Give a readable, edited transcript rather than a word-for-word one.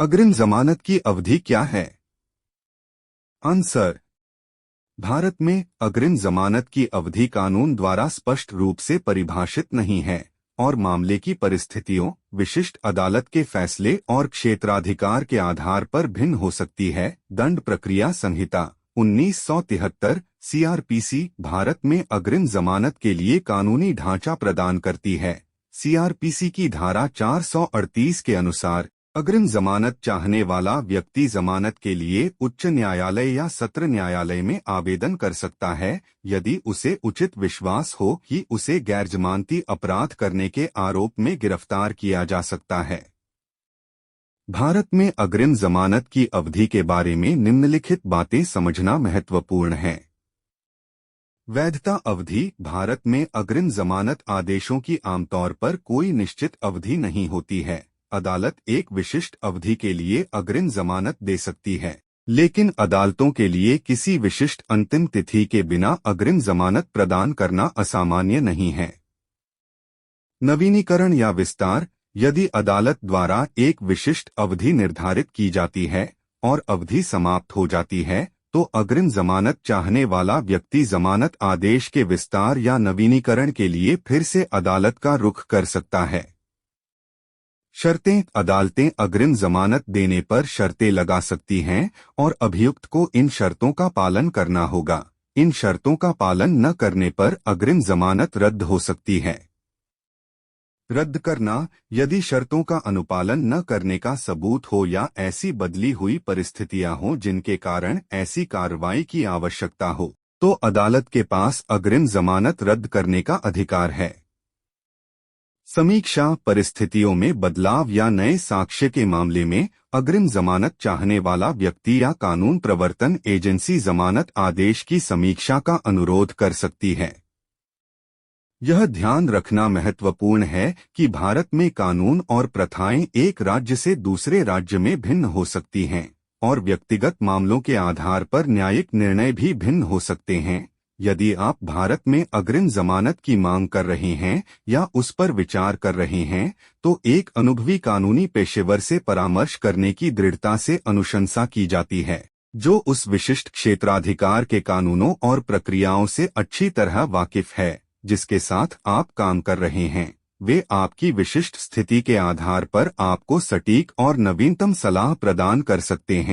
अग्रिम जमानत की अवधि क्या है? आंसर। भारत में अग्रिम जमानत की अवधि कानून द्वारा स्पष्ट रूप से परिभाषित नहीं है और मामले की परिस्थितियों, विशिष्ट अदालत के फैसले और क्षेत्राधिकार के आधार पर भिन्न हो सकती है। दंड प्रक्रिया संहिता 1973 सीआरपीसी भारत में अग्रिम जमानत के लिए कानूनी ढांचा प्रदान करती है। सीआरपीसी की धारा 438 के अनुसार अग्रिम जमानत चाहने वाला व्यक्ति जमानत के लिए उच्च न्यायालय या सत्र न्यायालय में आवेदन कर सकता है यदि उसे उचित विश्वास हो कि उसे गैरजमानती अपराध करने के आरोप में गिरफ्तार किया जा सकता है। भारत में अग्रिम जमानत की अवधि के बारे में निम्नलिखित बातें समझना महत्वपूर्ण है। वैधता अवधि। भारत में अग्रिम जमानत आदेशों की आमतौर पर कोई निश्चित अवधि नहीं होती है। अदालत एक विशिष्ट अवधि के लिए अग्रिम जमानत दे सकती है, लेकिन अदालतों के लिए किसी विशिष्ट अंतिम तिथि के बिना अग्रिम जमानत प्रदान करना असामान्य नहीं है। नवीनीकरण या विस्तार। यदि अदालत द्वारा एक विशिष्ट अवधि निर्धारित की जाती है और अवधि समाप्त हो जाती है, तो अग्रिम जमानत चाहने वाला व्यक्ति जमानत आदेश के विस्तार या नवीनीकरण के लिए फिर से अदालत का रुख कर सकता है। शर्तें। अदालतें अग्रिम जमानत देने पर शर्तें लगा सकती हैं और अभियुक्त को इन शर्तों का पालन करना होगा। इन शर्तों का पालन न करने पर अग्रिम जमानत रद्द हो सकती है। रद्द करना। यदि शर्तों का अनुपालन न करने का सबूत हो या ऐसी बदली हुई परिस्थितियां हों जिनके कारण ऐसी कार्रवाई की आवश्यकता हो, तो अदालत के पास अग्रिम जमानत रद्द करने का अधिकार है। समीक्षा। परिस्थितियों में बदलाव या नए साक्ष्य के मामले में अग्रिम जमानत चाहने वाला व्यक्ति या कानून प्रवर्तन एजेंसी जमानत आदेश की समीक्षा का अनुरोध कर सकती है। यह ध्यान रखना महत्वपूर्ण है कि भारत में कानून और प्रथाएं एक राज्य से दूसरे राज्य में भिन्न हो सकती हैं और व्यक्तिगत मामलों के आधार पर न्यायिक निर्णय भी भिन्न हो सकते हैं। यदि आप भारत में अग्रिम जमानत की मांग कर रहे हैं या उस पर विचार कर रहे हैं, तो एक अनुभवी कानूनी पेशेवर से परामर्श करने की दृढ़ता से अनुशंसा की जाती है, जो उस विशिष्ट क्षेत्राधिकार के कानूनों और प्रक्रियाओं से अच्छी तरह वाकिफ है जिसके साथ आप काम कर रहे हैं। वे आपकी विशिष्ट स्थिति के आधार पर आपको सटीक और नवीनतम सलाह प्रदान कर सकते हैं।